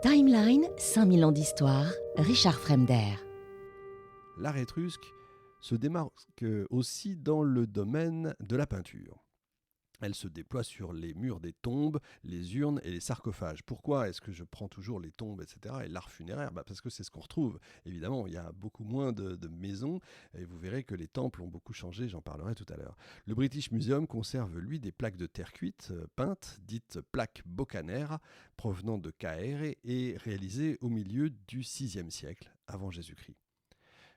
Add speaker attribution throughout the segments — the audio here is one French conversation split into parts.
Speaker 1: Timeline, 5000 ans d'histoire, Richard Fremder.
Speaker 2: L'art étrusque se démarque aussi dans le domaine de la peinture. Elle se déploie sur les murs des tombes, les urnes et les sarcophages. Pourquoi est-ce que je prends toujours les tombes, etc. et l'art funéraire ? Parce que c'est ce qu'on retrouve. Évidemment, il y a beaucoup moins de maisons et vous verrez que les temples ont beaucoup changé, j'en parlerai tout à l'heure. Le British Museum conserve, lui, des plaques de terre cuite peintes, dites plaques Boccanegra, provenant de Caere et réalisées au milieu du VIe siècle avant Jésus-Christ.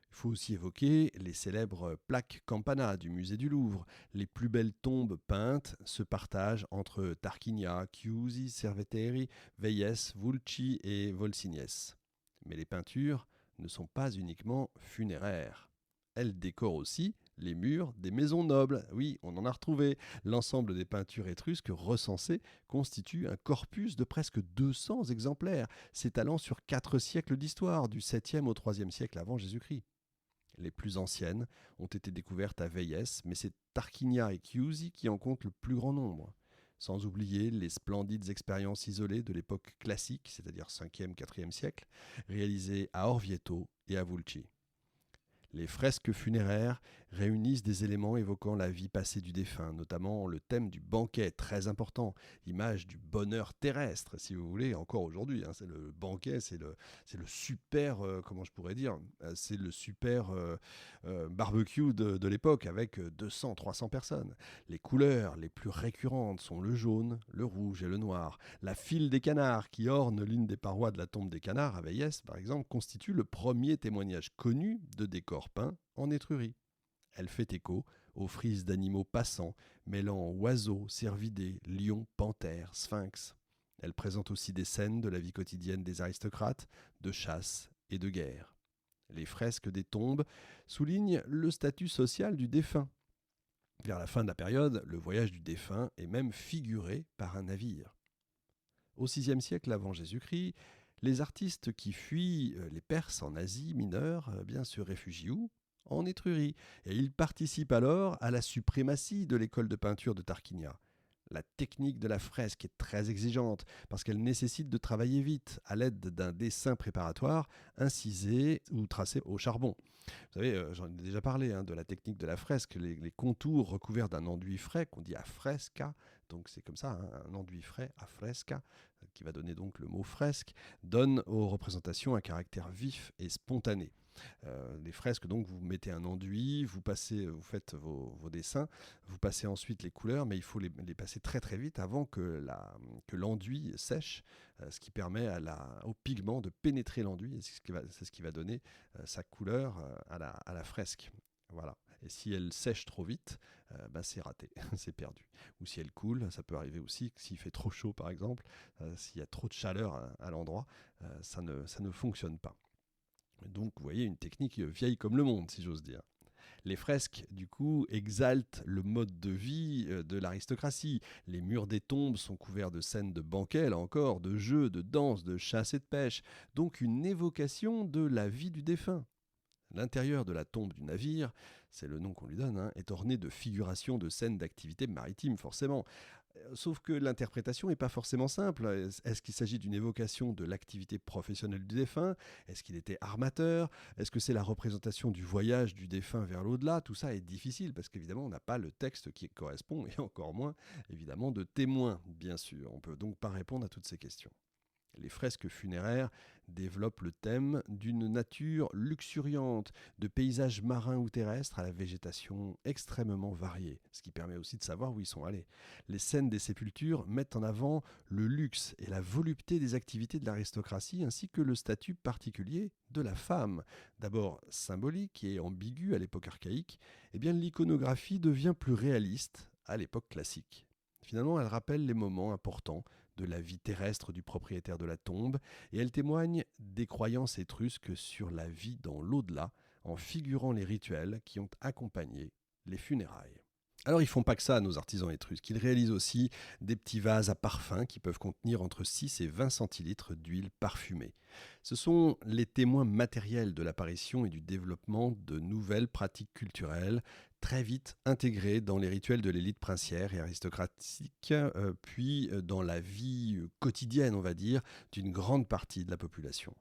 Speaker 2: Il faut aussi évoquer les célèbres plaques Campana du musée du Louvre. Les plus belles tombes peintes se partagent entre Tarquinia, Chiusi, Cerveteri, Veies, Vulci et Volsinies. Mais les peintures ne sont pas uniquement funéraires. Elles décorent aussi les murs des maisons nobles. Oui, on en a retrouvé. L'ensemble des peintures étrusques recensées constitue un corpus de presque 200 exemplaires, s'étalant sur 4 siècles d'histoire, du 7e au 3e siècle avant Jésus-Christ. Les plus anciennes ont été découvertes à Veies, mais c'est Tarquinia et Chiusi qui en comptent le plus grand nombre. Sans oublier les splendides expériences isolées de l'époque classique, c'est-à-dire 5e, 4e siècle, réalisées à Orvieto et à Vulci. Les fresques funéraires réunissent des éléments évoquant la vie passée du défunt, notamment le thème du banquet, très important, l'image du bonheur terrestre, si vous voulez, encore aujourd'hui. C'est le banquet, c'est le super, comment je pourrais dire, c'est le super barbecue de l'époque avec 200, 300 personnes. Les couleurs les plus récurrentes sont le jaune, le rouge et le noir. La file des canards qui orne l'une des parois de la tombe des canards à Veies, par exemple, constitue le premier témoignage connu de décor peint en Étrurie. Elle fait écho aux frises d'animaux passants, mêlant oiseaux, cervidés, lions, panthères, sphinx. Elle présente aussi des scènes de la vie quotidienne des aristocrates, de chasse et de guerre. Les fresques des tombes soulignent le statut social du défunt. Vers la fin de la période, le voyage du défunt est même figuré par un navire. Au VIe siècle avant Jésus-Christ, les artistes qui fuient les Perses en Asie mineure se réfugient où ? En Étrurie. Et ils participent alors à la suprématie de l'école de peinture de Tarquinia. La technique de la fresque est très exigeante parce qu'elle nécessite de travailler vite à l'aide d'un dessin préparatoire incisé ou tracé au charbon. Vous savez, j'en ai déjà parlé de la technique de la fresque, les contours recouverts d'un enduit frais qu'on dit a fresca, donc c'est comme ça, un enduit frais a fresca, qui va donner donc le mot fresque, donne aux représentations un caractère vif et spontané. Les fresques, donc, vous mettez un enduit, vous faites vos dessins, vous passez ensuite les couleurs, mais il faut les passer très très vite avant que l'enduit sèche, ce qui permet au pigment de pénétrer l'enduit, et c'est ce qui va donner sa couleur à la fresque. Voilà. Et si elle sèche trop vite, c'est raté, c'est perdu. Ou si elle coule, ça peut arriver aussi, s'il fait trop chaud par exemple, s'il y a trop de chaleur à l'endroit, ça ne fonctionne pas. Donc, vous voyez, une technique vieille comme le monde, si j'ose dire. Les fresques, du coup, exaltent le mode de vie de l'aristocratie. Les murs des tombes sont couverts de scènes de banquets, là encore, de jeux, de danses, de chasse et de pêche. Donc, une évocation de la vie du défunt. L'intérieur de la tombe du navire, c'est le nom qu'on lui donne, est orné de figurations de scènes d'activité maritime, forcément. Sauf que l'interprétation n'est pas forcément simple. Est-ce qu'il s'agit d'une évocation de l'activité professionnelle du défunt ? Est-ce qu'il était armateur ? Est-ce que c'est la représentation du voyage du défunt vers l'au-delà ? Tout ça est difficile parce qu'évidemment, on n'a pas le texte qui correspond et encore moins, évidemment, de témoins, bien sûr. On ne peut donc pas répondre à toutes ces questions. Les fresques funéraires développent le thème d'une nature luxuriante, de paysages marins ou terrestres à la végétation extrêmement variée, ce qui permet aussi de savoir où ils sont allés. Les scènes des sépultures mettent en avant le luxe et la volupté des activités de l'aristocratie ainsi que le statut particulier de la femme. D'abord symbolique et ambigu à l'époque archaïque, l'iconographie devient plus réaliste à l'époque classique. Finalement, elle rappelle les moments importants de la vie terrestre du propriétaire de la tombe et elle témoigne des croyances étrusques sur la vie dans l'au-delà en figurant les rituels qui ont accompagné les funérailles. Alors ils font pas que ça, nos artisans étrusques. Ils réalisent aussi des petits vases à parfum qui peuvent contenir entre 6 et 20 centilitres d'huile parfumée. Ce sont les témoins matériels de l'apparition et du développement de nouvelles pratiques culturelles très vite intégrées dans les rituels de l'élite princière et aristocratique, puis dans la vie quotidienne, on va dire, d'une grande partie de la population.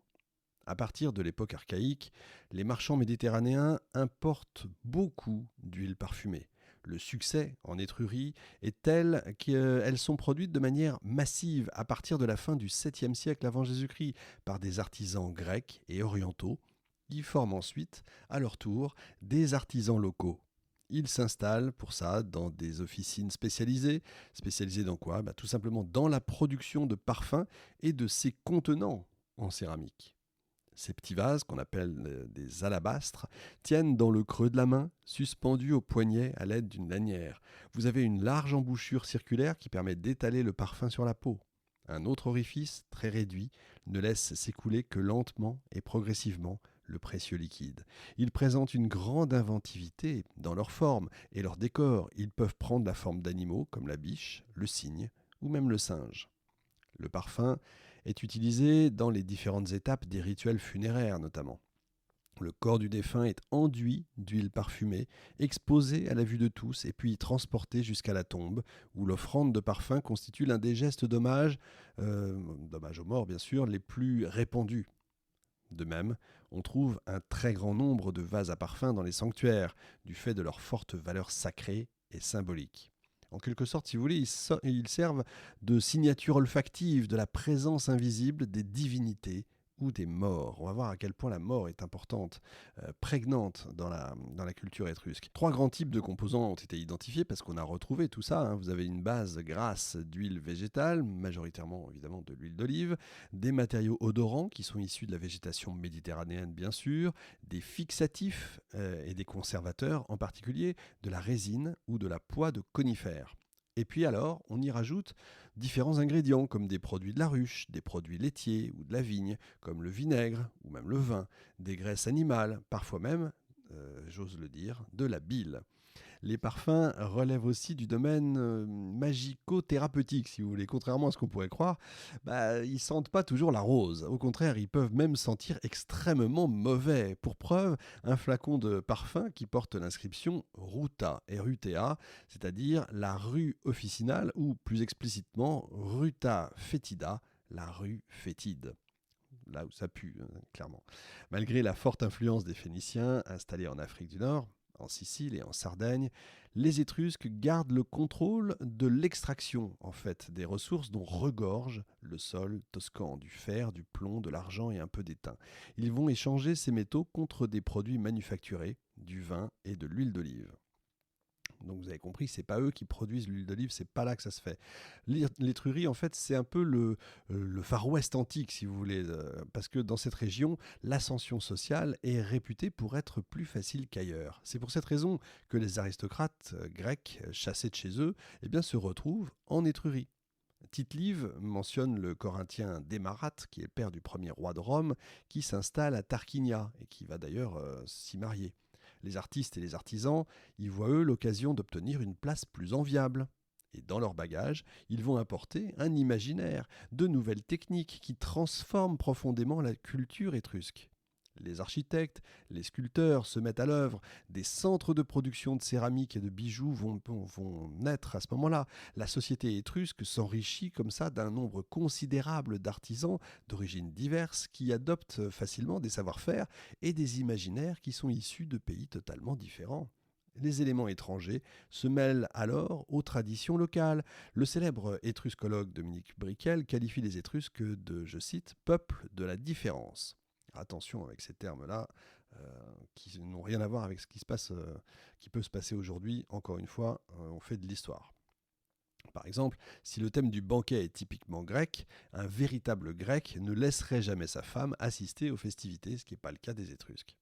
Speaker 2: À partir de l'époque archaïque, les marchands méditerranéens importent beaucoup d'huiles parfumées. Le succès en Étrurie est tel qu'elles sont produites de manière massive à partir de la fin du 7e siècle avant Jésus-Christ par des artisans grecs et orientaux qui forment ensuite, à leur tour, des artisans locaux. Ils s'installent pour ça dans des officines spécialisées. Spécialisées dans quoi ? Tout simplement dans la production de parfums et de ces contenants en céramique. Ces petits vases, qu'on appelle des alabastres, tiennent dans le creux de la main, suspendus au poignet à l'aide d'une lanière. Vous avez une large embouchure circulaire qui permet d'étaler le parfum sur la peau. Un autre orifice, très réduit, ne laisse s'écouler que lentement et progressivement le précieux liquide. Ils présentent une grande inventivité dans leur forme et leur décor. Ils peuvent prendre la forme d'animaux comme la biche, le cygne ou même le singe. Le parfum est utilisé dans les différentes étapes des rituels funéraires notamment. Le corps du défunt est enduit d'huile parfumée, exposé à la vue de tous et puis transporté jusqu'à la tombe, où l'offrande de parfum constitue l'un des gestes d'hommage aux morts bien sûr, les plus répandus. De même, on trouve un très grand nombre de vases à parfum dans les sanctuaires, du fait de leur forte valeur sacrée et symbolique. En quelque sorte, si vous voulez, ils servent de signature olfactive de la présence invisible des divinités ou des morts. On va voir à quel point la mort est importante, prégnante dans la culture étrusque. 3 grands types de composants ont été identifiés parce qu'on a retrouvé tout ça. Vous avez une base grasse d'huile végétale, majoritairement évidemment de l'huile d'olive, des matériaux odorants qui sont issus de la végétation méditerranéenne bien sûr, des fixatifs et des conservateurs, en particulier de la résine ou de la poix de conifères. Et puis alors, on y rajoute différents ingrédients comme des produits de la ruche, des produits laitiers ou de la vigne, comme le vinaigre ou même le vin, des graisses animales, parfois même, j'ose le dire, de la bile. Les parfums relèvent aussi du domaine magico-thérapeutique, si vous voulez. Contrairement à ce qu'on pourrait croire, ils sentent pas toujours la rose. Au contraire, ils peuvent même sentir extrêmement mauvais. Pour preuve, un flacon de parfum qui porte l'inscription Ruta, R-U-T-A, c'est-à-dire la rue officinale, ou plus explicitement Ruta Fetida, la rue fétide. Là où ça pue, clairement. Malgré la forte influence des Phéniciens installés en Afrique du Nord, en Sicile et en Sardaigne, les Étrusques gardent le contrôle de l'extraction des ressources dont regorge le sol toscan, du fer, du plomb, de l'argent et un peu d'étain. Ils vont échanger ces métaux contre des produits manufacturés, du vin et de l'huile d'olive. Donc vous avez compris, c'est pas eux qui produisent l'huile d'olive, c'est pas là que ça se fait. L'Étrurie, en fait, c'est un peu le Far West antique, si vous voulez, parce que dans cette région, l'ascension sociale est réputée pour être plus facile qu'ailleurs. C'est pour cette raison que les aristocrates grecs, chassés de chez eux, se retrouvent en Étrurie. Tite-Live mentionne le Corinthien Démarate, qui est père du premier roi de Rome, qui s'installe à Tarquinia et qui va d'ailleurs s'y marier. Les artistes et les artisans y voient eux l'occasion d'obtenir une place plus enviable. Et dans leur bagage, ils vont apporter un imaginaire, de nouvelles techniques qui transforment profondément la culture étrusque. Les architectes, les sculpteurs se mettent à l'œuvre, des centres de production de céramique et de bijoux vont naître à ce moment-là. La société étrusque s'enrichit comme ça d'un nombre considérable d'artisans d'origines diverses qui adoptent facilement des savoir-faire et des imaginaires qui sont issus de pays totalement différents. Les éléments étrangers se mêlent alors aux traditions locales. Le célèbre étruscologue Dominique Briquel qualifie les Étrusques de, je cite, « peuple de la différence ». Attention avec ces termes-là, qui n'ont rien à voir avec ce qui peut se passer aujourd'hui. Encore une fois, on fait de l'histoire. Par exemple, si le thème du banquet est typiquement grec, un véritable grec ne laisserait jamais sa femme assister aux festivités, ce qui n'est pas le cas des Étrusques.